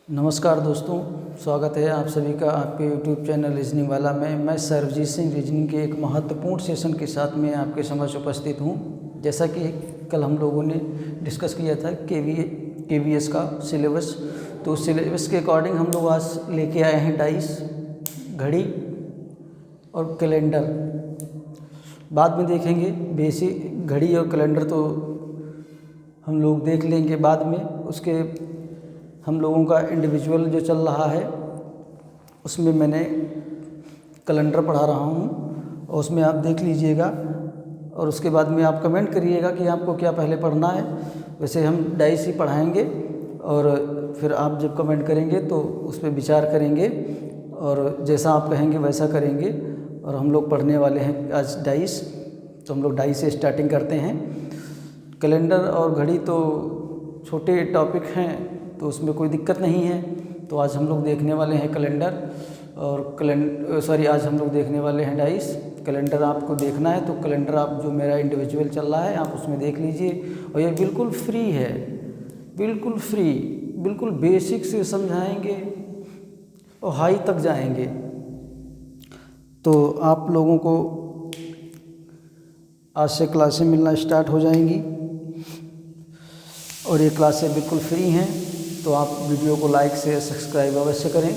नमस्कार दोस्तों, स्वागत है आप सभी का आपके यूट्यूब चैनल रीजनिंग वाला में। मैं सर्वजीत सिंह रीजनिंग के एक महत्वपूर्ण सेशन के साथ में आपके समक्ष उपस्थित हूँ। जैसा कि कल हम लोगों ने डिस्कस किया था केवीएस का सिलेबस, तो उस सिलेबस के अकॉर्डिंग हम लोग आज लेके आए हैं डाइस, घड़ी और कैलेंडर। बाद में देखेंगे बेसिक घड़ी और कैलेंडर तो हम लोग देख लेंगे बाद में। उसके हम लोगों का इंडिविजुअल जो चल रहा है उसमें मैंने कैलेंडर पढ़ा रहा हूँ और उसमें आप देख लीजिएगा और उसके बाद में आप कमेंट करिएगा कि आपको क्या पहले पढ़ना है। वैसे हम डाइस ही पढ़ाएंगे और फिर आप जब कमेंट करेंगे तो उस पर विचार करेंगे और जैसा आप कहेंगे वैसा करेंगे। और हम लोग पढ़ने वाले हैं आज डाइस, तो हम लोग डाइस से स्टार्टिंग करते हैं। कैलेंडर और घड़ी तो छोटे टॉपिक हैं तो उसमें कोई दिक्कत नहीं है। तो आज हम लोग देखने वाले हैं कैलेंडर और आज हम लोग देखने वाले हैं डाइस। कैलेंडर आपको देखना है तो कैलेंडर आप जो मेरा इंडिविजुअल चल रहा है आप उसमें देख लीजिए। और ये बिल्कुल फ्री है, बिल्कुल फ्री, बिल्कुल बेसिक से समझाएंगे और हाई तक जाएंगे। तो आप लोगों को आज से क्लासें मिलना स्टार्ट हो जाएंगी और ये क्लासें बिल्कुल फ्री हैं। तो आप वीडियो को लाइक से सब्सक्राइब अवश्य करें।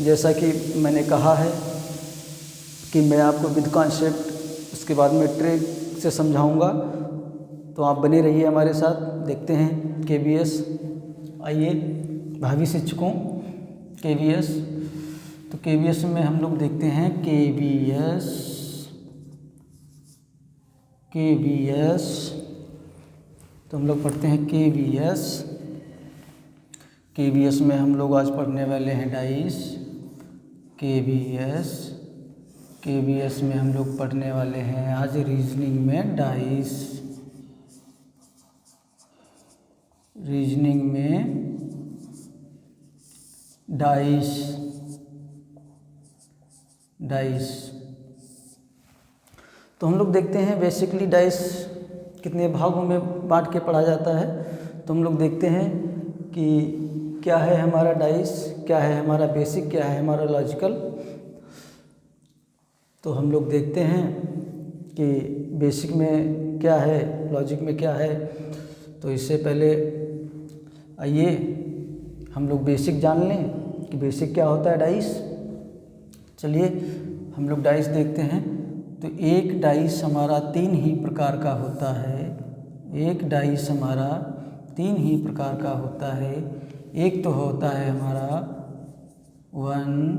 जैसा कि मैंने कहा है कि मैं आपको विद कॉन्सेप्ट उसके बाद में ट्रिक से समझाऊंगा, तो आप बने रहिए हमारे साथ। देखते हैं केवीएस। आइए भावी शिक्षकों, केवीएस। तो केवीएस में हम लोग देखते हैं केवीएस। तो हम लोग पढ़ते हैं केवीएस में हम लोग आज पढ़ने वाले हैं डाइस। केवीएस में हम लोग पढ़ने वाले हैं आज रीजनिंग में डाइस। रीजनिंग में डाइस। तो हम लोग देखते हैं बेसिकली डाइस कितने भागों में बांट के पढ़ा जाता है। तो हम लोग देखते हैं कि क्या है हमारा डाइस, क्या है हमारा बेसिक, क्या है हमारा लॉजिकल। तो हम लोग देखते हैं कि बेसिक में क्या है, लॉजिक में क्या है। तो इससे पहले आइए हम लोग बेसिक जान लें कि बेसिक क्या होता है डाइस। चलिए हम लोग डाइस देखते हैं। तो एक डाइस हमारा 3 ही प्रकार का होता है। एक डाइस हमारा 3 ही प्रकार का होता है। एक तो होता है हमारा वन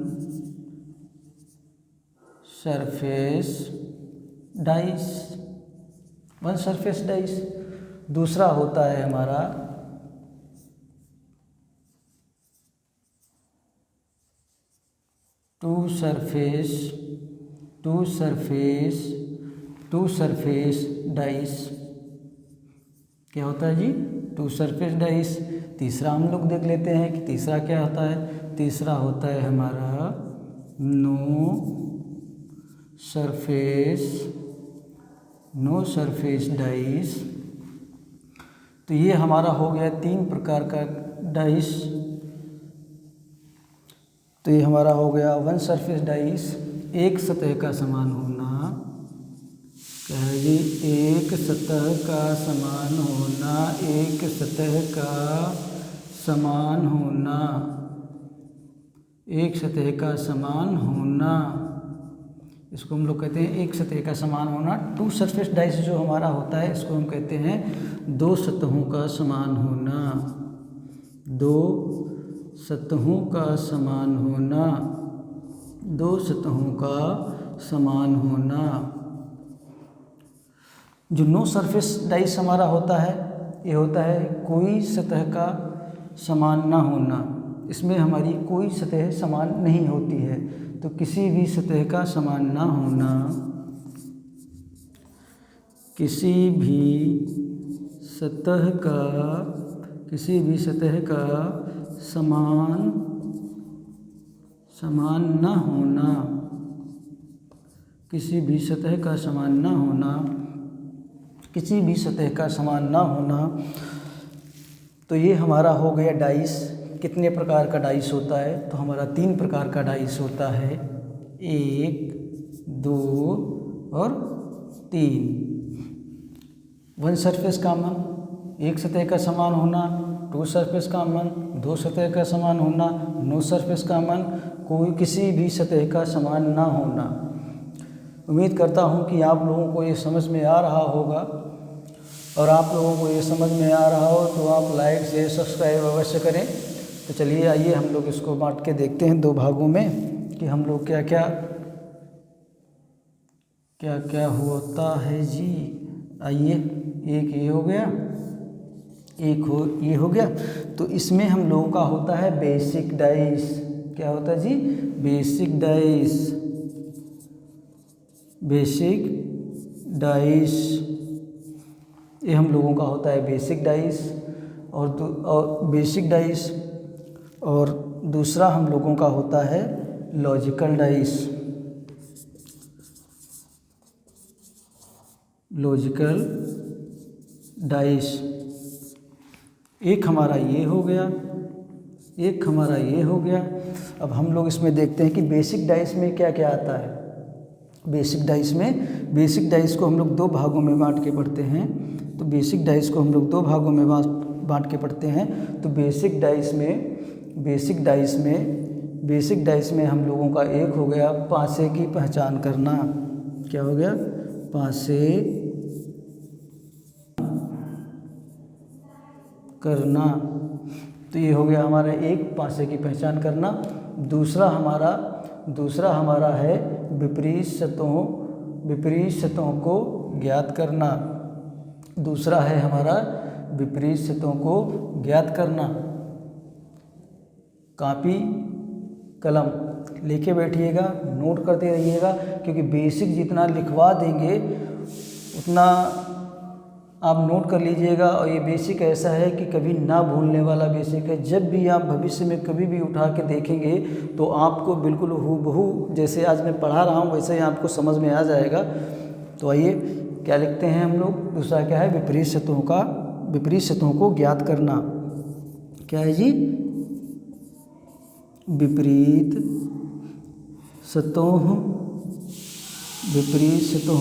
सरफेस डाइस। दूसरा होता है हमारा टू सरफेस डाइस। क्या होता है जी? 2 सरफेस डाइस। तीसरा हम लोग देख लेते हैं कि तीसरा क्या होता है। तीसरा होता है हमारा नो सरफेस डाइस। तो ये हमारा हो गया 3 प्रकार का डाइस। तो ये हमारा हो गया वन सरफेस डाइस, एक सतह का समान होना। क्या है जी? एक सतह का समान होना, एक सतह का समान होना, एक सतह का समान होना। इसको हम लोग कहते हैं एक सतह का समान होना। 2 सरफेस डाइस जो हमारा होता है इसको हम कहते हैं 2 सतहों का समान होना। 2 सतहों का समान होना, 2 सतहों का समान होना। जो नो सरफेस डाइस हमारा होता है ये होता है कोई सतह का समान ना होना। इसमें हमारी कोई सतह समान नहीं होती है। तो किसी भी सतह का समान ना होना, किसी भी सतह का समान ना होना, किसी भी सतह का समान ना होना, किसी भी सतह का समान ना होना। तो ये हमारा हो गया डाइस। कितने प्रकार का डाइस होता है, तो हमारा 3 प्रकार का डाइस होता है, 1, 2 और 3। वन सरफेस कॉमन, एक सतह का समान होना, 2 सरफेस कॉमन, 2 सतह का समान होना, नो सरफेस कॉमन, कोई किसी भी सतह का समान ना होना। उम्मीद करता हूँ कि आप लोगों को ये समझ में आ रहा होगा, और आप लोगों को ये समझ में आ रहा हो तो आप लाइक शेयर सब्सक्राइब अवश्य करें। तो चलिए आइए हम लोग इसको बांट के देखते हैं 2 भागों में कि हम लोग क्या क्या होता है जी। आइए, एक ये हो गया, ये हो गया। तो इसमें हम लोगों का होता है बेसिक डाइस। क्या होता है जी? बेसिक डाइस, ये हम लोगों का होता है बेसिक डाइस। और बेसिक डाइस, और दूसरा हम लोगों का होता है लॉजिकल डाइस। एक हमारा ये हो गया, एक हमारा ये हो गया। अब हम लोग इसमें देखते हैं कि बेसिक डाइस में क्या क्या आता है। बेसिक डाइस को हम लोग 2 भागों में बांट के पढ़ते हैं। तो बेसिक डाइस को हम लोग 2 भागों में बांट के पढ़ते हैं। तो बेसिक डाइस में हम लोगों का एक हो गया पासे की पहचान करना। क्या हो गया? पासे करना। तो ये हो गया हमारा एक, पासे की पहचान करना। दूसरा हमारा है विपरीत सतहों को ज्ञात करना। दूसरा है हमारा विपरीत सतहों को ज्ञात करना। कॉपी कलम लेके बैठिएगा, नोट करते रहिएगा, क्योंकि बेसिक जितना लिखवा देंगे उतना आप नोट कर लीजिएगा। और ये बेसिक ऐसा है कि कभी ना भूलने वाला बेसिक है। जब भी आप भविष्य में कभी भी उठा के देखेंगे तो आपको बिल्कुल हूबहू जैसे आज मैं पढ़ा रहा हूँ वैसे ही आपको समझ में आ जाएगा। तो आइए क्या लिखते हैं हम लोग। दूसरा क्या है? विपरीत सतहों को ज्ञात करना। क्या है जी? विपरीत सतहों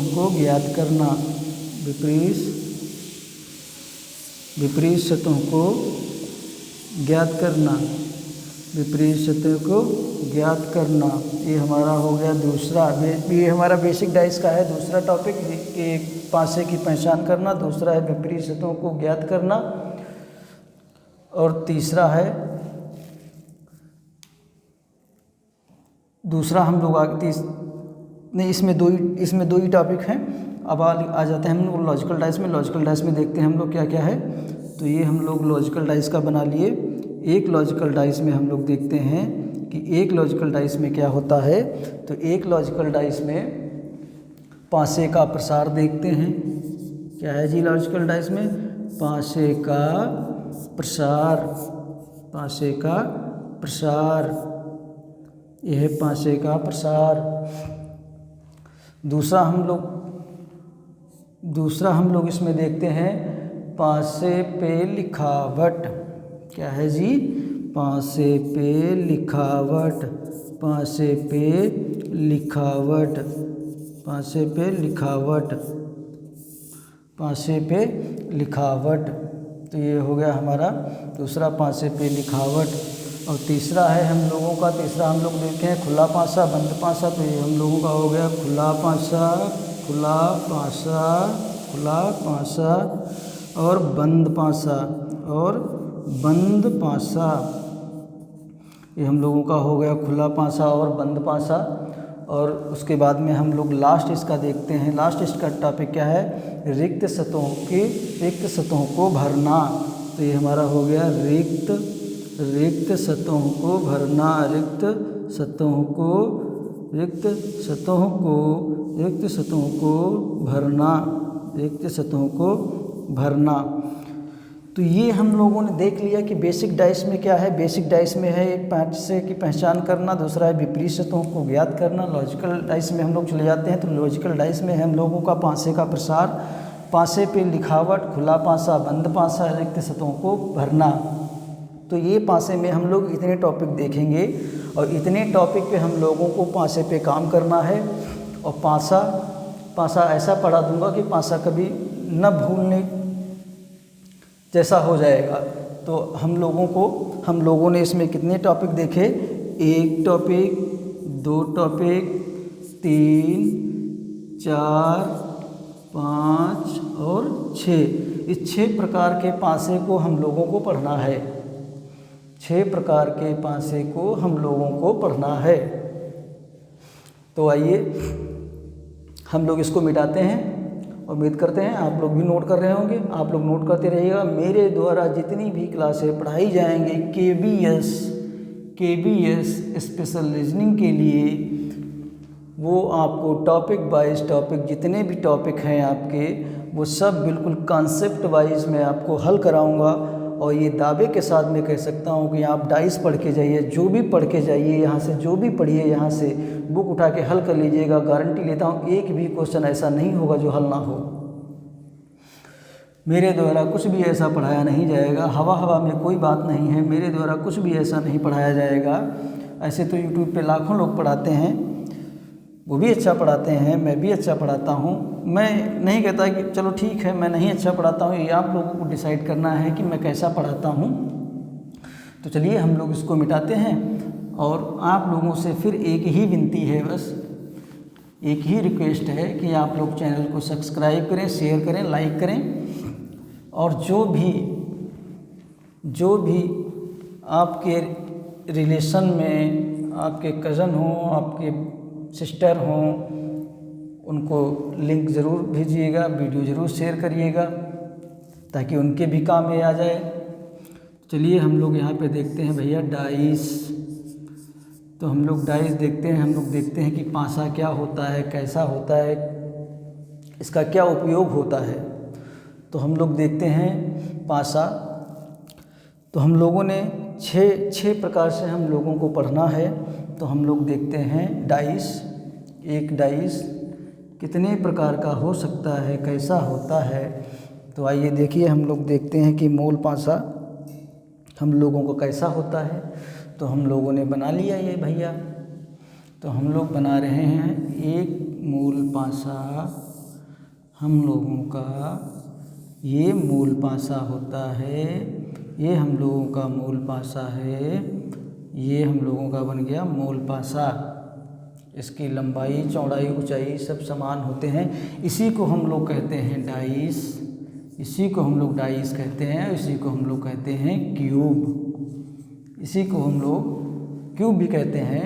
को ज्ञात करना। विपरीत सतहों को ज्ञात करना। ये हमारा हो गया दूसरा। ये हमारा बेसिक डाइस का है दूसरा टॉपिक, कि पासे की पहचान करना। दूसरा है विपरीत सतहों को ज्ञात करना। और तीसरा है, दूसरा हम लोग नहीं, इसमें दो ही टॉपिक हैं। अब आ जाते हैं हम लोग लॉजिकल डाइस में। लॉजिकल डाइस में देखते हैं हम लोग क्या क्या है। तो ये हम लोग लॉजिकल डाइस का बना लिए। एक लॉजिकल डाइस में हम लोग देखते हैं कि एक लॉजिकल डाइस में क्या होता है। तो एक लॉजिकल डाइस में पासे का प्रसार देखते हैं। क्या है जी लॉजिकल डाइस में? पासे का प्रसार। यह है पासे का प्रसार। दूसरा हम लोग इसमें देखते हैं पासे पे लिखावट। क्या है जी? पासे पे लिखावट। तो ये हो गया हमारा दूसरा, पासे पे लिखावट। और तीसरा है हम लोगों का, हम लोग देखते हैं खुला पासा, बंद पासा। तो ये हम लोगों का हो गया खुला पासा और बंद पासा। ये हम लोगों का हो गया खुला पासा और बंद पासा। और उसके बाद में हम लोग लास्ट इसका देखते हैं। लास्ट इसका टॉपिक क्या है? रिक्त सतहों को भरना। तो ये हमारा हो गया रिक्त सतहों को भरना। तो ये हम लोगों ने देख लिया कि बेसिक डाइस में क्या है। बेसिक डाइस में है एक पासे की पहचान करना, दूसरा है विपरीत सतहों को ज्ञात करना। लॉजिकल डाइस में हम लोग चले जाते हैं। तो लॉजिकल डाइस में है हम लोगों का पासे का प्रसार, पासे पे लिखावट, खुला पासा, बंद पासा, रिक्त सतहों को भरना। तो ये पासे में हम लोग इतने टॉपिक देखेंगे और इतने टॉपिक पे हम लोगों को पासे पे काम करना है। और पासा ऐसा पढ़ा दूंगा कि पासा कभी न भूलने जैसा हो जाएगा। तो हम लोगों ने इसमें कितने टॉपिक देखे, 1 टॉपिक, 2 टॉपिक, 3, 4, 5 और 6। इस 6 प्रकार के पासे को हम लोगों को पढ़ना है। 6 प्रकार के पासे को हम लोगों को पढ़ना है। तो आइए हम लोग इसको मिटाते हैं। उम्मीद करते हैं आप लोग भी नोट कर रहे होंगे। आप लोग नोट करते रहिएगा। मेरे द्वारा जितनी भी क्लासें पढ़ाई जाएंगी केबीएस स्पेशल रीजनिंग के लिए, वो आपको टॉपिक वाइज टॉपिक जितने भी टॉपिक हैं आपके, वो सब बिल्कुल कॉन्सेप्ट वाइज मैं आपको हल कराऊंगा। और ये दावे के साथ मैं कह सकता हूँ कि आप डाइस पढ़ के जाइए, जो भी पढ़ के जाइए, यहाँ से जो भी पढ़िए, यहाँ से बुक उठा के हल कर लीजिएगा। गारंटी लेता हूँ एक भी क्वेश्चन ऐसा नहीं होगा जो हल ना हो। मेरे द्वारा कुछ भी ऐसा पढ़ाया नहीं जाएगा। हवा में कोई बात नहीं है। मेरे द्वारा कुछ भी ऐसा नहीं पढ़ाया जाएगा। ऐसे तो यूट्यूब पे लाखों लोग पढ़ाते हैं, वो भी अच्छा पढ़ाते हैं, मैं भी अच्छा पढ़ाता हूँ। मैं नहीं कहता कि चलो ठीक है मैं नहीं अच्छा पढ़ाता हूँ, ये आप लोगों को डिसाइड करना है कि मैं कैसा पढ़ाता हूँ। तो चलिए हम लोग इसको मिटाते हैं। और आप लोगों से फिर एक ही विनती है, बस एक ही रिक्वेस्ट है कि आप लोग चैनल को सब्सक्राइब करें, शेयर करें, लाइक करें। और जो भी आपके रिलेशन में आपके कज़न हों, आपके सिस्टर हों, उनको लिंक ज़रूर भेजिएगा, वीडियो ज़रूर शेयर करिएगा ताकि उनके भी काम में आ जाए। चलिए हम लोग यहाँ पे देखते हैं भैया डाइस। तो हम लोग डाइस देखते हैं। हम लोग देखते हैं कि पासा क्या होता है, कैसा होता है, इसका क्या उपयोग होता है। तो हम लोग देखते हैं पासा। तो हम लोगों ने 6 प्रकार से हम लोगों को पढ़ना है। तो हम लोग देखते हैं डाइस। एक डाइस कितने प्रकार का हो सकता है, कैसा होता है। तो आइए देखिए हम लोग देखते हैं कि मूल पासा हम लोगों को कैसा होता है। तो हम लोगों ने बना लिया ये भैया। तो हम लोग बना रहे हैं एक मूल पासा हम लोगों का। ये मूल पासा होता है, ये हम लोगों का मूल पासा है। ये हम लोगों का बन गया मूल पासा। इसकी लंबाई, चौड़ाई, ऊंचाई सब समान होते हैं। इसी को हम लोग कहते हैं डाइस। इसी को हम लोग डाइस कहते हैं। इसी को हम लोग कहते हैं क्यूब। इसी को हम लोग क्यूब भी कहते हैं।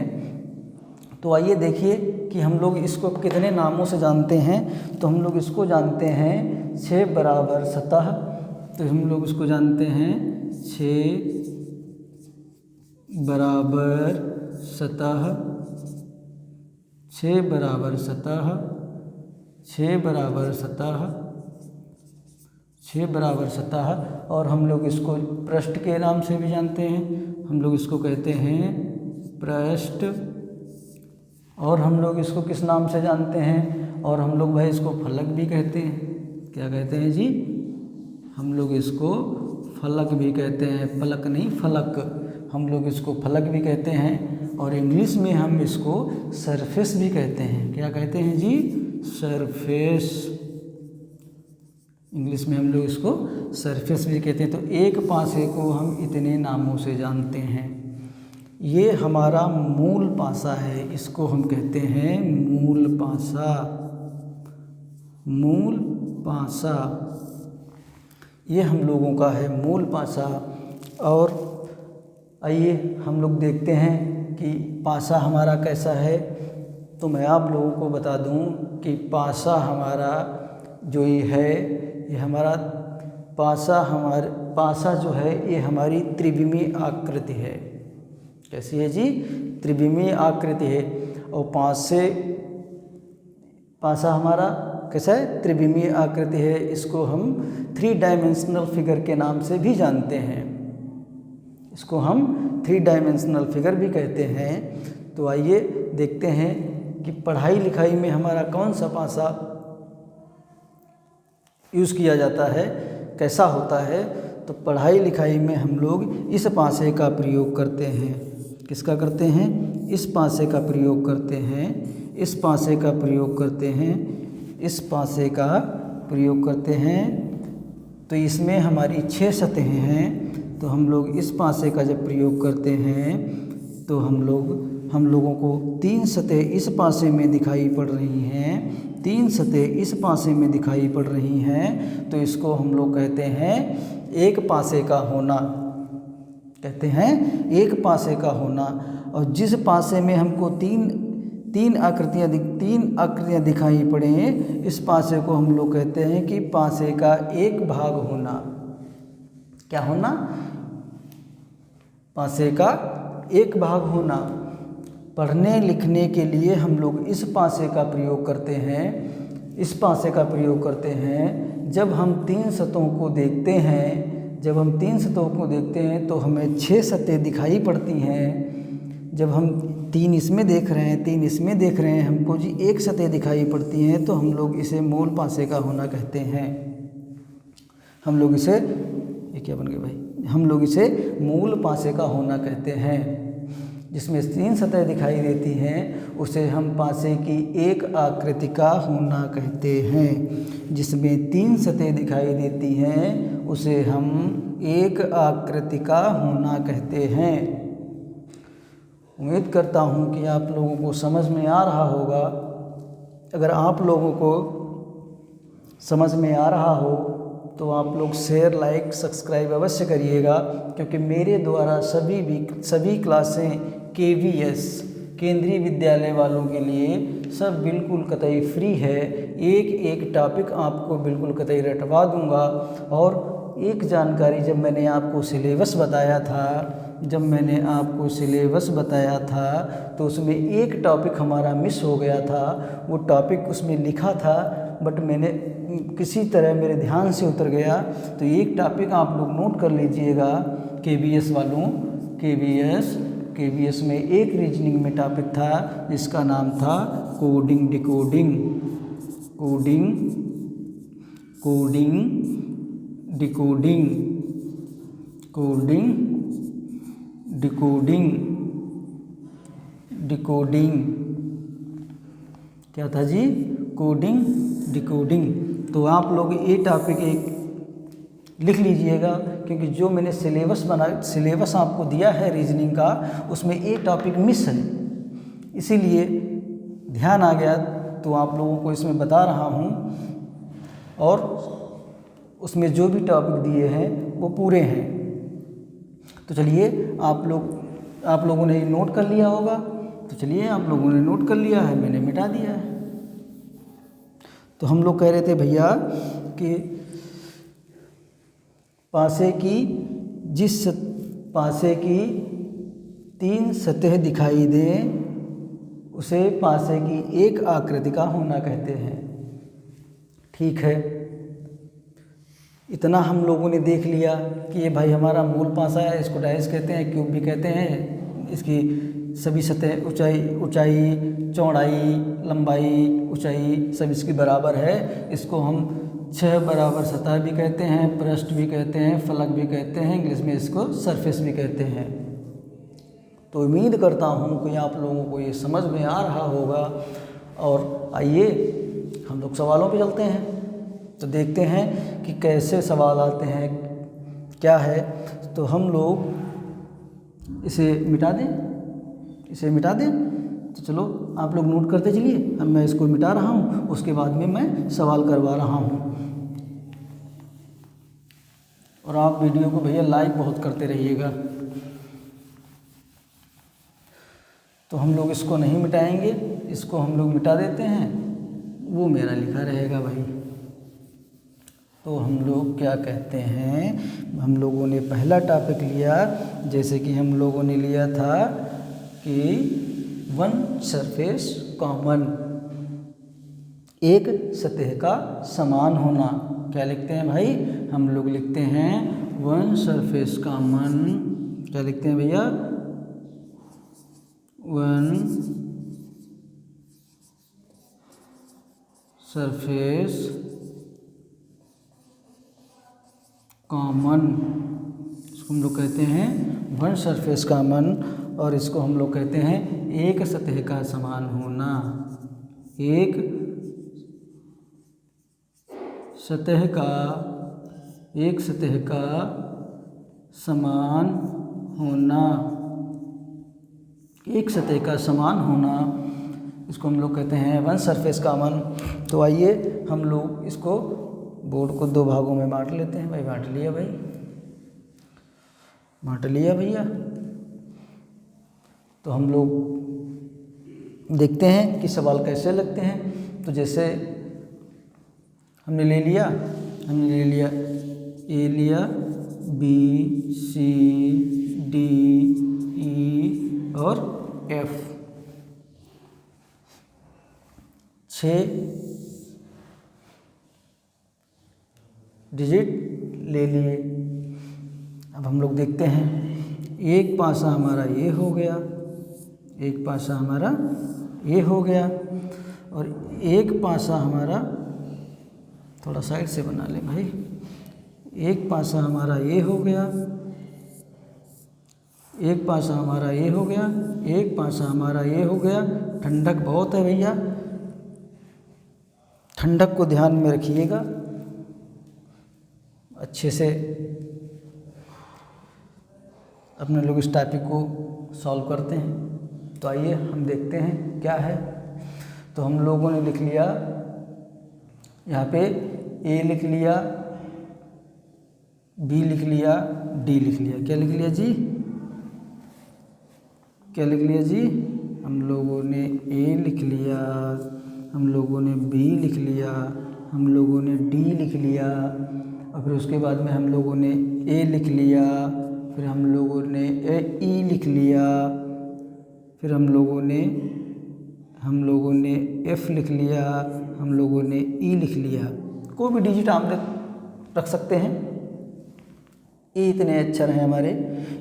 तो आइए देखिए कि हम लोग इसको कितने नामों से जानते हैं। तो हम लोग इसको जानते हैं 6 बराबर सतह। तो हम लोग इसको जानते हैं 6 बराबर सतह। 6 बराबर सतह, 6 बराबर सतह, 6 बराबर सतह। और हम लोग इसको पृष्ठ के नाम से भी जानते हैं। हम लोग इसको कहते हैं पृष्ठ। और हम लोग इसको किस नाम से जानते हैं? और हम लोग भाई इसको फलक भी कहते हैं। क्या कहते हैं जी? हम लोग इसको फलक भी कहते हैं। फलक नहीं, फलक। हम लोग इसको फलक भी कहते हैं। और इंग्लिश में हम इसको सरफेस भी कहते हैं। क्या कहते हैं जी? सरफेस। इंग्लिश में हम लोग इसको सरफेस भी कहते हैं। तो एक पासे को हम इतने नामों से जानते हैं। ये हमारा मूल पासा है, इसको हम कहते हैं मूल पासा। मूल पासा ये हम लोगों का है मूल पासा। और आइए हम लोग देखते हैं कि पासा हमारा कैसा है। तो मैं आप लोगों को बता दूं कि पासा हमारा जो ये है, ये हमारा पासा जो है ये हमारी त्रिविमीय आकृति है। कैसी है जी? त्रिविमीय आकृति है। और पासा हमारा कैसा है? त्रिविमीय आकृति है। इसको हम 3 डायमेंशनल फिगर के नाम से भी जानते हैं। इसको हम 3 डायमेंशनल फिगर भी कहते हैं। तो आइए देखते हैं कि पढ़ाई लिखाई में हमारा कौन सा पासा यूज़ किया जाता है, कैसा होता है। तो पढ़ाई लिखाई में हम लोग इस पासे का प्रयोग करते हैं। किसका करते हैं? इस पासे का प्रयोग करते हैं, इस पासे का प्रयोग करते हैं, इस पासे का प्रयोग करते हैं। तो इसमें हमारी 6 सतहें हैं, तो हम लोग इस पासे का जब प्रयोग करते हैं तो हम लोगों को 3 सतह इस पासे में दिखाई पड़ रही हैं, 3 सतह इस पासे में दिखाई पड़ रही हैं। तो इसको हम लोग कहते हैं एक पासे का होना, कहते हैं एक पासे का होना। और जिस पासे में हमको तीन आकृतियाँ दिखाई पड़े, इस पासे को हम लोग कहते हैं कि पासे का एक भाग होना। क्या होना? पासे का एक भाग होना। पढ़ने लिखने के लिए हम लोग इस पासे का प्रयोग करते हैं, इस पासे का प्रयोग करते हैं। जब हम 3 सतहों को देखते हैं, जब हम 3 सतहों को देखते हैं तो हमें 6 सतहें दिखाई पड़ती हैं। जब हम 3 इसमें देख रहे हैं, 3 इसमें देख रहे हैं, हमको जी एक सतह दिखाई पड़ती हैं, तो हम लोग इसे मूल पासे का होना कहते हैं। हम लोग इसे, ये क्या बन गया भाई, हम लोग इसे मूल पासे का होना कहते हैं। जिसमें 3 सतह दिखाई देती हैं उसे हम पासे की एक आकृति का होना कहते हैं। जिसमें 3 सतह दिखाई देती हैं उसे हम एक आकृति का होना कहते हैं। उम्मीद करता हूँ कि आप लोगों को समझ में आ रहा होगा। अगर आप लोगों को समझ में आ रहा हो तो आप लोग शेयर, लाइक, सब्सक्राइब अवश्य करिएगा, क्योंकि मेरे द्वारा सभी क्लासें KVS केंद्रीय विद्यालय वालों के लिए सब बिल्कुल कतई फ्री है। एक एक टॉपिक आपको बिल्कुल कतई रटवा दूंगा। और एक जानकारी, जब मैंने आपको सिलेबस बताया था, तो उसमें एक टॉपिक हमारा मिस हो गया था। वो टॉपिक उसमें लिखा था बट मैंने किसी तरह मेरे ध्यान से उतर गया। तो एक टॉपिक आप लोग नोट कर लीजिएगा, KVS वालों, KVS में एक रीजनिंग में टॉपिक था जिसका नाम था कोडिंग डिकोडिंग। क्या था जी? Coding decoding. तो आप लोग ये टॉपिक एक लिख लीजिएगा, क्योंकि जो मैंने सिलेबस आपको दिया है रीजनिंग का, उसमें एक टॉपिक मिस है, इसीलिए ध्यान आ गया तो आप लोगों को इसमें बता रहा हूँ। और उसमें जो भी टॉपिक दिए हैं वो पूरे हैं। तो चलिए, आप लोगों ने नोट कर लिया होगा। तो चलिए, आप लोगों ने नोट कर लिया है, मैंने मिटा दिया है। तो हम लोग कह रहे थे भैया कि जिस पासे की 3 सतह दिखाई दे उसे पासे की एक आकृति का होना कहते हैं। ठीक है, इतना हम लोगों ने देख लिया कि ये भाई हमारा मूल पासा है, इसको डाइस कहते हैं, क्यूब भी कहते हैं। इसकी सभी सतह ऊंचाई, चौड़ाई, लंबाई, ऊंचाई सब इसकी बराबर है। इसको हम 6 बराबर सतह भी कहते हैं, पृष्ठ भी कहते हैं, फलक भी कहते हैं, इंग्लिश में इसको सरफेस भी कहते हैं। तो उम्मीद करता हूँ कि आप लोगों को ये समझ में आ रहा होगा। और आइए हम लोग सवालों पे चलते हैं, तो देखते हैं कि कैसे सवाल आते हैं, क्या है। तो हम लोग इसे मिटा दें। तो चलो आप लोग नोट करते चलिए, अब मैं इसको मिटा रहा हूँ, उसके बाद में मैं सवाल करवा रहा हूँ। और आप वीडियो को भैया लाइक बहुत करते रहिएगा। तो हम लोग इसको नहीं मिटाएंगे, इसको हम लोग मिटा देते हैं, वो मेरा लिखा रहेगा भाई। तो हम लोग क्या कहते हैं, हम लोगों ने पहला टॉपिक लिया, जैसे कि हम लोगों ने लिया था कि वन सरफेस कॉमन, एक सतह का समान होना। क्या लिखते हैं भाई? हम लोग लिखते हैं वन सरफेस कॉमन। क्या लिखते हैं भैया? वन सरफेस कॉमन, इसको हम लोग कहते हैं वन सरफेस कॉमन, और इसको हम लोग कहते हैं एक सतह का समान होना। एक सतह का समान होना, एक सतह का समान होना, इसको हम लोग कहते हैं वन सरफेस कॉमन। तो आइए हम लोग इसको बोर्ड को दो भागों में बांट लेते हैं। भाई बांट लिया, भाई बांट लिया भैया। तो हम लोग देखते हैं कि सवाल कैसे लगते हैं। तो जैसे हमने ले लिया ए लिया, बी सी डी ई और एफ, 6 डिजिट ले लिए। अब हम लोग देखते हैं, एक पासा हमारा ये हो गया, एक पासा हमारा ये हो गया, और एक पासा हमारा, थोड़ा साइड से बना ले भाई, एक पासा हमारा ये हो गया, एक पासा हमारा ये हो गया, एक पासा हमारा ये हो गया। ठंडक बहुत है भैया, ठंडक को ध्यान में रखिएगा, अच्छे से अपने लोग इस टॉपिक को सॉल्व करते हैं। तो आइए हम देखते हैं क्या है। तो हम लोगों ने लिख लिया यहाँ पे, ए लिख लिया, बी लिख लिया, डी लिख लिया। क्या लिख लिया जी? क्या लिख लिया जी? हम लोगों ने ए लिख लिया, हम लोगों ने बी लिख लिया, हम लोगों ने डी लिख लिया, और फिर उसके बाद में हम लोगों ने ए लिख लिया, फिर हम लोगों ने ई लिख लिया, फिर हम लोगों ने एफ लिख लिया, हम लोगों ने ई लिख लिया। कोई भी डिजिट आप रख सकते हैं, ये इतने अक्षर हैं हमारे,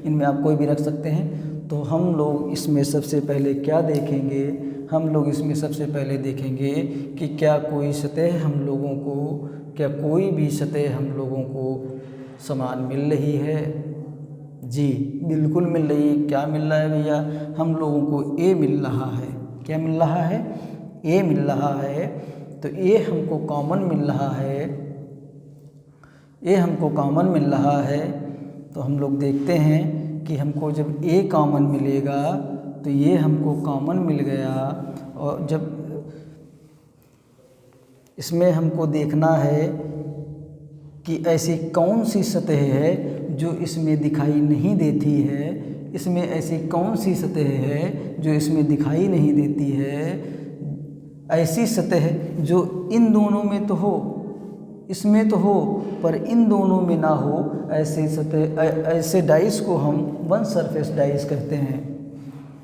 इनमें आप कोई भी रख सकते हैं। तो हम लोग इसमें सबसे पहले क्या देखेंगे, हम लोग इसमें सबसे पहले देखेंगे कि क्या कोई सतह हम लोगों को, क्या कोई भी सतह हम लोगों को समान मिल रही है। जी बिल्कुल मिल रही है। क्या मिल रहा है भैया? हम लोगों को ए मिल रहा है। क्या मिल रहा है? ए मिल रहा है। तो ए हमको कॉमन मिल रहा है, ए हमको कॉमन मिल रहा है। तो हम लोग देखते हैं कि हमको जब ए कॉमन मिलेगा तो ये हमको कॉमन मिल गया, और जब इसमें हमको देखना है कि ऐसी कौन सी सतह है जो इसमें दिखाई नहीं देती है, इसमें ऐसी कौन सी सतह है जो इसमें दिखाई नहीं देती है। ऐसी सतह जो इन दोनों में तो हो, इसमें तो हो, पर इन दोनों में ना हो, ऐसे सतह, ऐसे डाइस को हम वन सरफेस डाइस कहते हैं।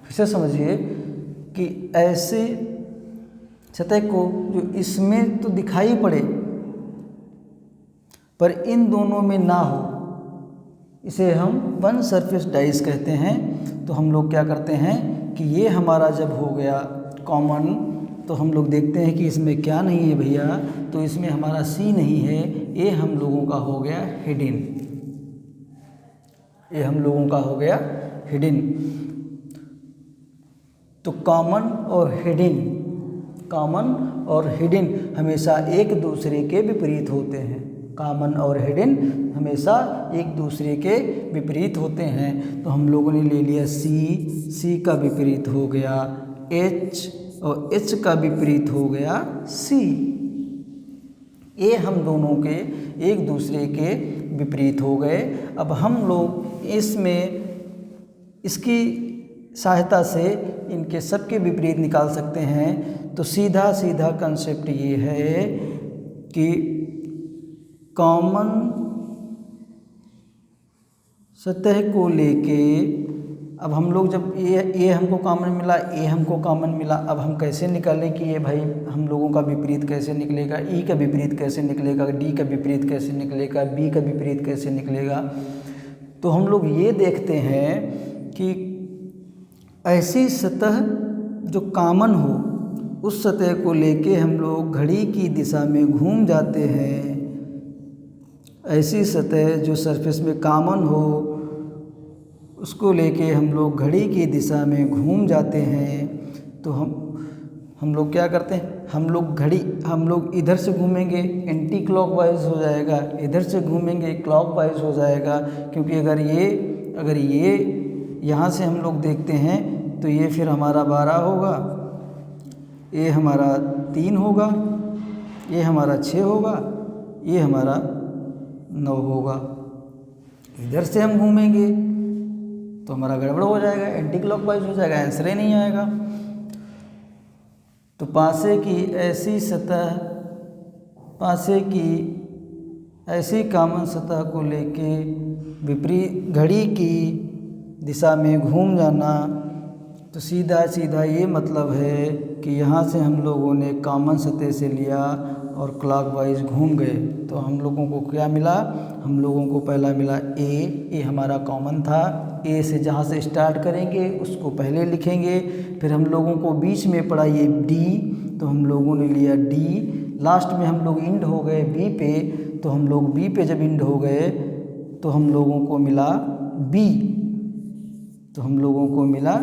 फिर से समझिए कि ऐसे सतह को जो इसमें तो दिखाई पड़े पर इन दोनों में ना हो, इसे हम वन सरफेस डाइस कहते हैं। तो हम लोग क्या करते हैं कि ये हमारा जब हो गया कॉमन, तो हम लोग देखते हैं कि इसमें क्या नहीं है भैया, तो इसमें हमारा सी नहीं है, ये हम लोगों का हो गया हिडन, ये हम लोगों का हो गया हिडन। तो कॉमन और हिडन हमेशा एक दूसरे के विपरीत होते हैं। कॉमन और हिडन हमेशा एक दूसरे के विपरीत होते हैं। तो हम लोगों ने ले लिया सी का विपरीत हो गया एच, और एच का विपरीत हो गया सी। ये हम दोनों के एक दूसरे के विपरीत हो गए। अब हम लोग इसमें इसकी सहायता से इनके सबके विपरीत निकाल सकते हैं। तो सीधा सीधा कंसेप्ट ये है कि कॉमन सतह को लेके, अब हम लोग जब ये हमको कॉमन मिला, ए हमको कॉमन मिला, अब हम कैसे निकालें कि ये भाई हम लोगों का विपरीत कैसे निकलेगा, ई का विपरीत कैसे निकलेगा, डी का विपरीत कैसे निकलेगा, बी का विपरीत कैसे निकलेगा। तो हम लोग ये देखते हैं कि ऐसी सतह जो कॉमन हो, उस सतह को लेके हम लोग घड़ी की दिशा में घूम जाते हैं। ऐसी सतह जो सरफेस में कॉमन हो उसको लेके हम लोग घड़ी की दिशा में घूम जाते हैं। तो हम लोग क्या करते हैं, हम लोग इधर से घूमेंगे एंटी क्लॉकवाइज हो जाएगा, इधर से घूमेंगे क्लॉकवाइज हो जाएगा। क्योंकि अगर ये यहाँ से हम लोग देखते हैं तो ये फिर हमारा 12 होगा, ये हमारा 3 होगा, ये हमारा 6 होगा, ये हमारा 9 होगा। इधर से हम घूमेंगे तो हमारा गड़बड़ हो जाएगा, एंटी क्लॉकवाइज हो जाएगा, आंसर ही नहीं आएगा। तो पासे की ऐसी कॉमन सतह को लेके विपरीत घड़ी की दिशा में घूम जाना, तो सीधा सीधा ये मतलब है कि यहाँ से हम लोगों ने कॉमन सतह से लिया और क्लॉकवाइज घूम गए। तो हम लोगों को क्या मिला, हम लोगों को पहला मिला ए हमारा कॉमन था। ए से जहाँ से स्टार्ट करेंगे उसको पहले लिखेंगे, फिर हम लोगों को बीच में पड़ा ये डी, तो हम लोगों ने लिया डी। लास्ट में हम लोग इंड हो गए बी पे, तो हम लोग बी पे जब इंड हो गए तो हम लोगों को मिला बी, तो हम लोगों को मिला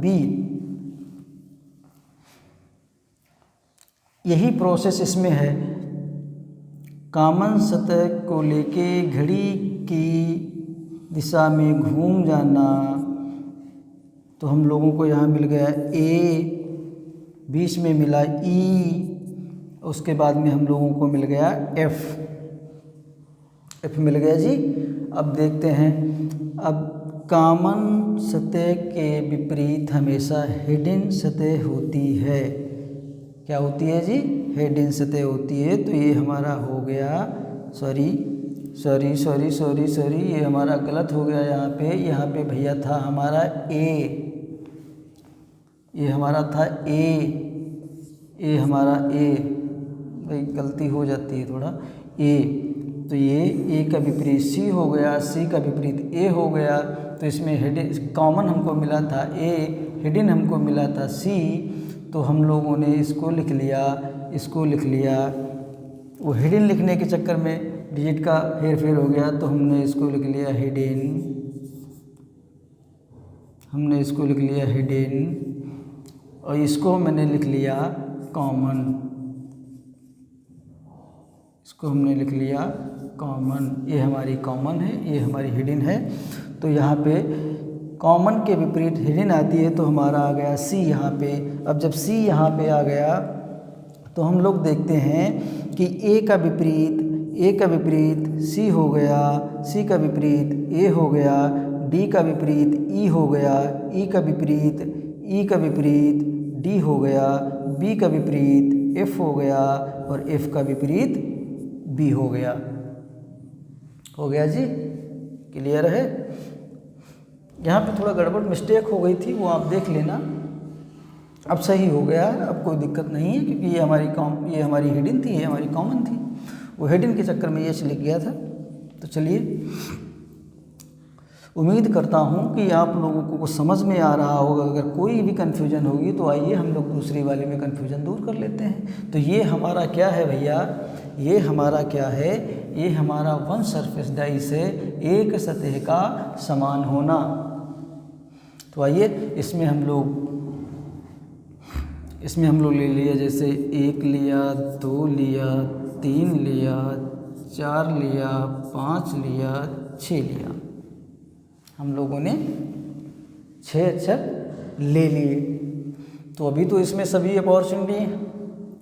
बी। यही प्रोसेस इसमें है, कॉमन सतह को लेके घड़ी की दिशा में घूम जाना। तो हम लोगों को यहाँ मिल गया ए, बीच में मिला ई, उसके बाद में हम लोगों को मिल गया एफ मिल गया जी। अब देखते हैं, अब कॉमन सतह के विपरीत हमेशा हिडन सतह होती है। क्या होती है जी, हिडन सतह होती है। तो ये हमारा हो गया, सॉरी, ये हमारा गलत हो गया यहाँ पे भैया था हमारा ए, ये हमारा था ए हमारा ए, भाई गलती हो जाती है थोड़ा, ए। तो ये ए का विपरीत सी हो गया, सी का विपरीत ए हो गया। तो इसमें हिडन कॉमन हमको मिला था ए, हिडन हमको मिला था सी। तो हम लोगों ने इसको लिख लिया, वो हिडन लिखने के चक्कर में डिजिट का हेर फेर हो गया, तो हमने इसको लिख लिया हिडन, और इसको मैंने लिख लिया कॉमन, ये हमारी कॉमन है, ये हमारी हिडन है। तो यहाँ पे कॉमन के विपरीत हिडन आती है, तो हमारा आ गया सी यहाँ पे। अब जब सी यहाँ पे आ गया तो हम लोग देखते हैं कि ए का विपरीत सी हो गया, सी का विपरीत ए हो गया, डी का विपरीत ई हो गया, ई का विपरीत डी हो गया, बी का विपरीत एफ हो गया, और एफ का विपरीत बी हो गया जी। क्लियर है। यहाँ पे थोड़ा गड़बड़ मिस्टेक हो गई थी, वो आप देख लेना, अब सही हो गया है, अब कोई दिक्कत नहीं है। क्योंकि ये हमारी हिडन थी, ये हमारी कॉमन थी, वो हिडन के चक्कर में ये लिख गया था। तो चलिए, उम्मीद करता हूँ कि आप लोगों को कुछ समझ में आ रहा होगा। अगर कोई भी कन्फ्यूजन होगी तो आइए हम लोग दूसरी वाले में कन्फ्यूजन दूर कर लेते हैं। तो ये हमारा क्या है भैया, ये हमारा वन सरफेस डाई से एक सतह का समान होना। तो आइए इसमें हम लोग ले लिया, जैसे 1 लिया, 2 लिया, 3 लिया, 4 लिया, 5 लिया, 6 लिया। हम लोगों ने 6 अक्षर ले लिए। तो अभी तो इसमें सभी अपॉर्चुनिटी हैं,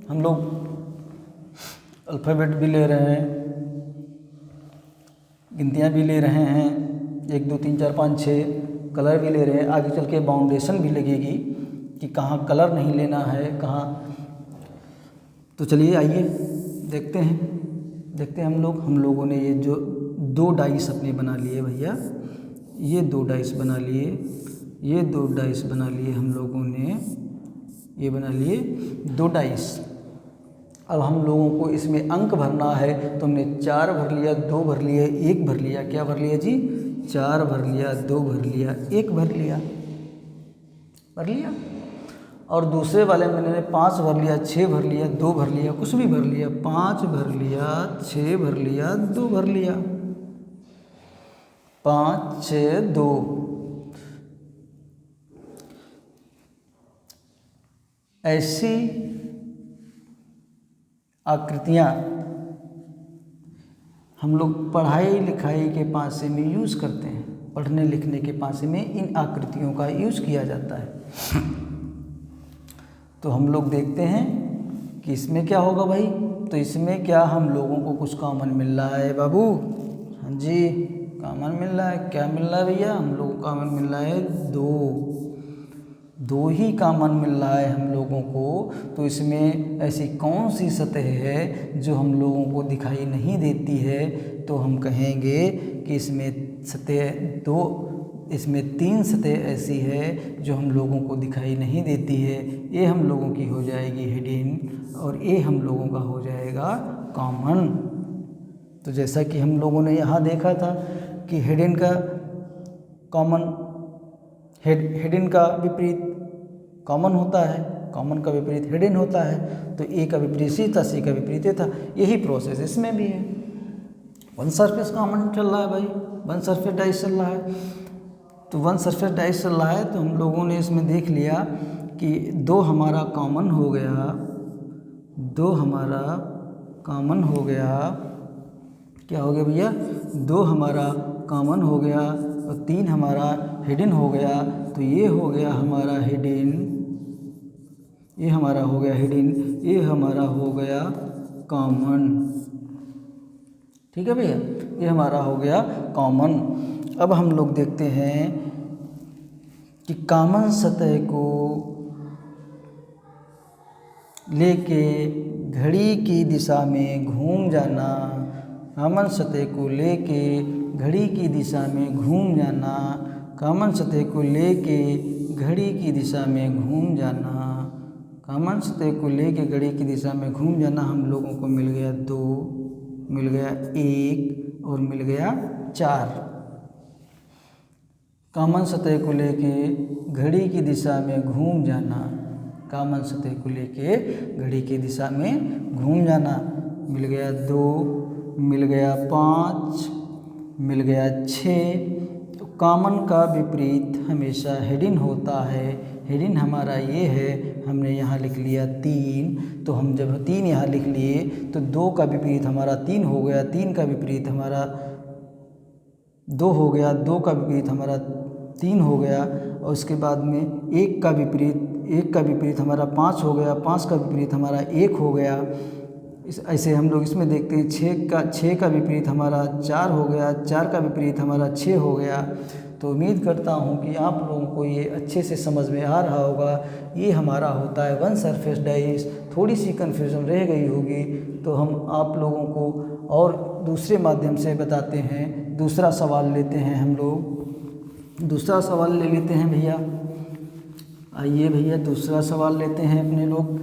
हम लोग अल्फ़ाबेट भी ले रहे हैं, गिनतियाँ भी ले रहे हैं, 1 2 3 4 5 6, कलर भी ले रहे हैं। आगे चल के बाउंडेशन भी लगेगी कि कहाँ कलर नहीं लेना है, कहाँ। तो चलिए आइए देखते हैं हम लोगों ने ये जो 2 डाइस अपने बना लिए भैया, ये 2 डाइस बना लिए, हम लोगों ने ये बना लिए 2 डाइस। अब हम लोगों को इसमें अंक भरना है, तो हमने 4 भर लिया, 2 भर लिए, 1 भर लिया। क्या भर लिया जी, 4 भर लिया, 2 भर लिया, 1 भर लिया। और दूसरे वाले में मैंने 5 भर लिया, 6 भर लिया, 2 भर लिया, कुछ भी भर लिया, 5 भर लिया, 6 भर लिया, 2 भर लिया, 5 6 2। ऐसी आकृतियाँ हम लोग पढ़ाई लिखाई के पासे में यूज़ करते हैं, पढ़ने लिखने के पासे में इन आकृतियों का यूज़ किया जाता है। तो हम लोग देखते हैं कि इसमें क्या होगा भाई। तो इसमें क्या हम लोगों को कुछ कॉमन मिल रहा है बाबू? हाँ जी, कॉमन मिल रहा है। क्या मिल रहा है भैया? हम लोगों को कॉमन मिल रहा है 2 ही कॉमन मिल रहा है हम लोगों को। तो इसमें ऐसी कौन सी सतह है जो हम लोगों को दिखाई नहीं देती है? तो हम कहेंगे कि इसमें सतह 2, इसमें 3 सतह ऐसी है जो हम लोगों को दिखाई नहीं देती है। ये हम लोगों की हो जाएगी हिडन और ये हम लोगों का हो जाएगा कॉमन। तो जैसा कि हम लोगों ने यहाँ देखा था कि हिडन का कॉमन, हिडन का विपरीत कॉमन होता है, कॉमन का विपरीत हिडन होता है। तो ए का विपरीत सी था, सी का विपरीत ए था। यही प्रोसेस इसमें भी है। वन सरफेस कॉमन चल रहा है भाई, वन सरफेस डाइस चल रहा है। तो वन सरफेस डाइस चल रहा है तो हम लोगों ने इसमें देख लिया कि 2 हमारा कॉमन हो गया, 2 हमारा कॉमन हो गया। क्या हो गया भैया? 2 हमारा कॉमन हो गया और 3 हमारा हिडन हो गया। तो ये हो गया हमारा हिडन, ये हमारा हो गया हिडन, ये हमारा हो गया कॉमन। ठीक है भैया, ये हमारा हो गया कॉमन। अब हम लोग देखते हैं कि कॉमन सतह को लेके घड़ी की दिशा में घूम जाना, कॉमन सतह को लेके घड़ी की दिशा में घूम जाना, कॉमन सतह को लेके घड़ी की दिशा में घूम जाना, कॉमन सतह को लेके घड़ी की दिशा में घूम जाना। हम लोगों को मिल गया 2, मिल गया 1 और मिल गया 4। कॉमन सतह को लेके घड़ी की दिशा में घूम जाना, कॉमन सतह को लेके घड़ी की दिशा में घूम जाना। मिल गया 2, मिल गया 5, मिल गया 6। तो कॉमन का विपरीत हमेशा हिडन होता है। हिडन हमारा ये है, हमने यहाँ लिख लिया 3। तो हम जब 3 यहाँ लिख लिए तो 2 का विपरीत हमारा 3 हो गया, 3 का विपरीत हमारा 2 हो गया, 2 का विपरीत हमारा 3 हो गया। और उसके बाद में 1 का विपरीत हमारा 5 हो गया, 5 का विपरीत हमारा 1 हो गया। ऐसे हम लोग इसमें देखते हैं 6 का विपरीत हमारा 4 हो गया, 4 का विपरीत हमारा 6 हो गया। तो उम्मीद करता हूँ कि आप लोगों को ये अच्छे से समझ में आ रहा होगा। ये हमारा होता है वन सरफेस डाइस। थोड़ी सी कन्फ्यूज़न रह गई होगी तो हम आप लोगों को और दूसरे माध्यम से बताते हैं। दूसरा सवाल लेते हैं हम लोग, दूसरा सवाल ले लेते हैं भैया। आइए भैया दूसरा सवाल लेते हैं अपने लोग।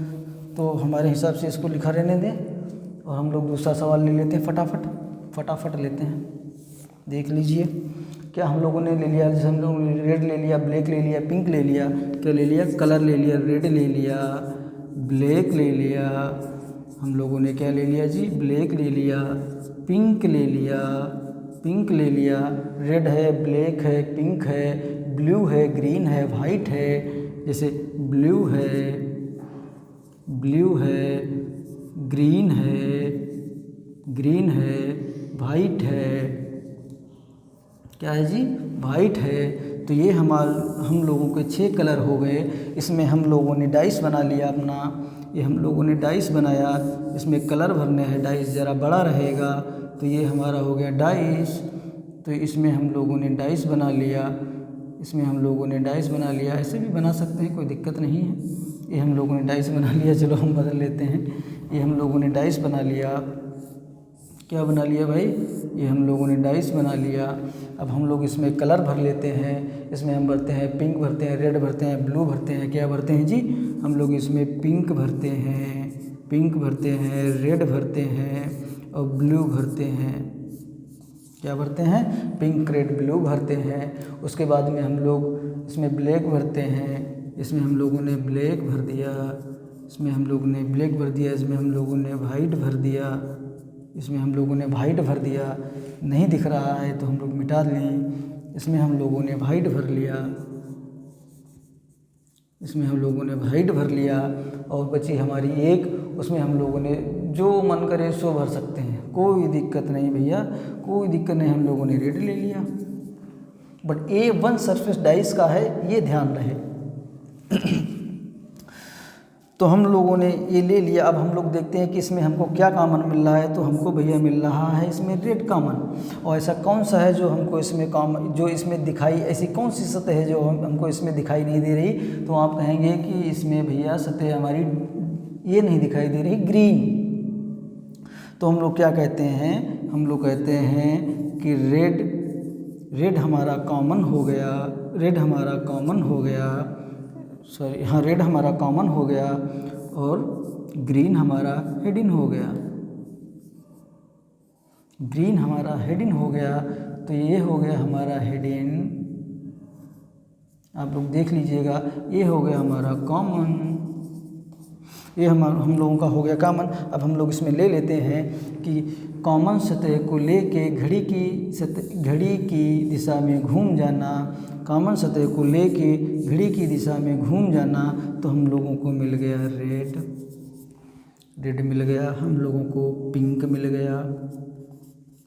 तो हमारे हिसाब से इसको लिखा रहने दें और हम लोग दूसरा सवाल ले लेते हैं। फटाफट लेते हैं। देख लीजिए क्या हम लोगों ने ले लिया। जैसे हम लोगों ने रेड ले लिया, ब्लैक ले लिया, पिंक ले लिया। क्या ले लिया? कलर ले लिया। रेड ले लिया, ब्लैक ले लिया, हम लोगों ने क्या ले लिया जी? ब्लैक ले लिया। पिंक ले लिया, पिंक ले लिया। रेड है, ब्लैक है, पिंक है, ब्लू है, ग्रीन है, वाइट है। जैसे ब्लू है, ग्रीन है, वाइट है। क्या है जी? वाइट है। तो ये हम लोगों के 6 कलर हो गए। इसमें हम लोगों ने डाइस बना लिया अपना। ये हम लोगों ने डाइस बनाया, इसमें कलर भरने हैं। डाइस ज़रा बड़ा रहेगा तो ये हमारा हो गया डाइस। तो इसमें हम लोगों ने डाइस बना लिया, इसमें हम लोगों ने डाइस बना लिया। ऐसे भी बना सकते हैं, कोई दिक्कत नहीं है। ये हम लोगों ने डाइस बना लिया। चलो हम बदल लेते हैं। ये हम लोगों ने डाइस बना लिया। क्या बना लिया भाई? ये हम लोगों ने डाइस बना लिया। अब हम लोग इसमें कलर भर लेते हैं। इसमें हम भरते हैं पिंक भरते हैं, रेड भरते हैं, ब्लू भरते हैं। क्या भरते हैं जी? हम लोग इसमें पिंक भरते हैं, रेड भरते हैं और ब्लू भरते हैं। क्या भरते हैं? पिंक, रेड, ब्लू भरते हैं। उसके बाद में हम लोग इसमें ब्लैक भरते हैं, इसमें हम लोगों ने ब्लैक भर दिया, इसमें हम लोगों ने ब्लैक भर दिया, इसमें हम लोगों ने वाइट भर दिया, इसमें हम लोगों ने वाइट भर दिया। नहीं दिख रहा है तो हम लोग मिटा लें। इसमें हम लोगों ने वाइट भर लिया, इसमें हम लोगों ने वाइट भर लिया और बची हमारी एक, उसमें हम लोगों ने जो मन करे सो भर सकते हैं, कोई दिक्कत नहीं भैया, कोई दिक्कत नहीं। हम लोगों ने रेड ले लिया, बट ये वन सरफेस डाइस का है, ये ध्यान रहे। तो हम लोगों ने ये ले लिया। अब हम लोग देखते हैं कि इसमें हमको क्या कॉमन मिल रहा है। तो हमको भैया मिल रहा है इसमें रेड कॉमन। और ऐसा कौन सा है जो हमको इसमें जो इसमें दिखाई, ऐसी कौन सी सतह है जो हमको इसमें दिखाई नहीं दे रही। तो आप कहेंगे कि इसमें भैया सतह हमारी ये नहीं दिखाई दे रही, ग्रीन। तो हम लोग क्या कहते हैं, हम लोग कहते हैं कि रेड हमारा कॉमन हो गया, रेड हमारा कॉमन हो गया, सॉरी हाँ, रेड हमारा कॉमन हो गया और ग्रीन हमारा हिडन हो गया, ग्रीन हमारा हिडन हो गया। तो ये हो गया हमारा हिडन, आप लोग देख लीजिएगा। ये हो गया हमारा कॉमन, ये हम लोगों का हो गया कॉमन। अब हम लोग इसमें ले लेते हैं कि कॉमन सतह को लेके घड़ी की दिशा में घूम जाना, कॉमन सतह को लेके घड़ी की दिशा में घूम जाना। तो हम लोगों को मिल गया रेड मिल गया, हम लोगों को पिंक मिल गया,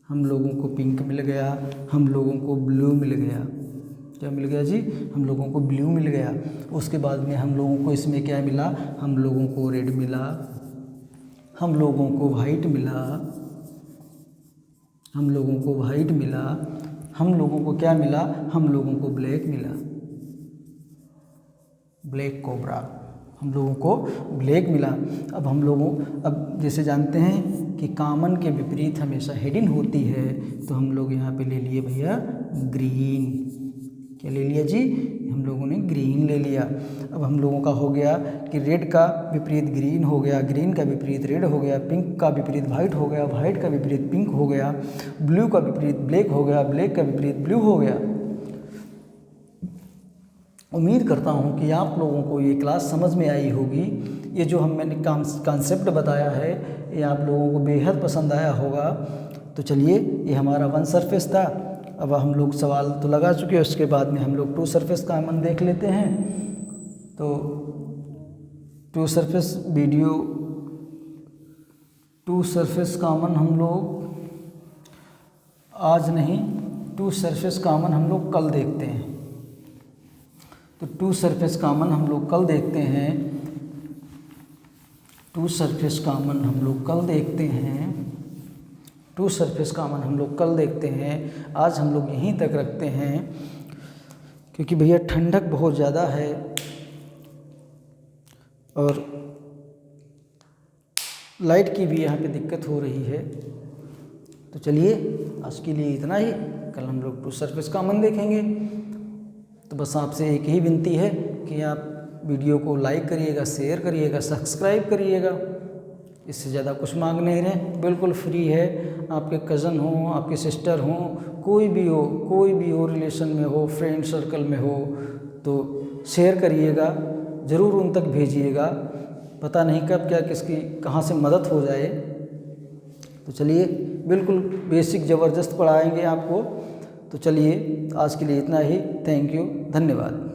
हम लोगों को पिंक मिल गया, हम लोगों को ब्लू मिल गया। क्या मिल गया जी, हम लोगों को ब्लू मिल गया। उसके बाद में हम लोगों को इसमें क्या मिला, हम लोगों को रेड मिला, हम लोगों को वाइट मिला, हम लोगों को वाइट मिला, हम लोगों को क्या मिला, हम लोगों को ब्लैक मिला, ब्लैक कोबरा, हम लोगों को ब्लैक मिला। अब जैसे जानते हैं कि कॉमन के विपरीत हमेशा हिडन होती है। तो हम लोग यहाँ पे ले लिए भैया ग्रीन। क्या ले लिया जी, हम लोगों ने ग्रीन ले लिया। अब हम लोगों का हो गया कि रेड का विपरीत ग्रीन हो गया, ग्रीन का विपरीत रेड हो गया, पिंक का विपरीत वाइट हो गया, वाइट का विपरीत पिंक हो गया, ब्लू का विपरीत ब्लैक हो गया, ब्लैक का विपरीत ब्लू हो गया। उम्मीद करता हूँ कि आप लोगों को ये क्लास समझ में आई होगी। ये जो मैंने कॉन्सेप्ट बताया है ये आप लोगों को बेहद पसंद आया होगा। तो चलिए, ये हमारा वन सरफेस था। अब हम लोग सवाल तो लगा चुके हैं, उसके बाद में हम लोग टू सरफेस कॉमन देख लेते हैं। तो टू सरफेस कॉमन हम लोग आज नहीं, टू सरफेस कॉमन हम लोग कल देखते हैं। तो टू सरफेस कॉमन हम लोग कल देखते हैं, टू सरफेस कॉमन हम लोग कल देखते हैं, टू सरफेस कॉमन हम लोग कल देखते हैं। आज हम लोग यहीं तक रखते हैं क्योंकि भैया ठंडक बहुत ज़्यादा है और लाइट की भी यहाँ पे दिक्कत हो रही है। तो चलिए, आज के लिए इतना ही। कल हम लोग टू सरफेस कॉमन देखेंगे। तो बस आपसे एक ही विनती है कि आप वीडियो को लाइक करिएगा, शेयर करिएगा, सब्सक्राइब करिएगा। इससे ज़्यादा कुछ मांग नहीं रहे, बिल्कुल फ्री है। आपके कज़न हो, आपके सिस्टर हो, कोई भी हो रिलेशन में हो, फ्रेंड सर्कल में हो, तो शेयर करिएगा, ज़रूर उन तक भेजिएगा। पता नहीं कब क्या किसकी कहाँ से मदद हो जाए। तो चलिए, बिल्कुल बेसिक ज़बरदस्त पढ़ाएंगे आपको। तो चलिए, आज के लिए इतना ही। थैंक यू, धन्यवाद।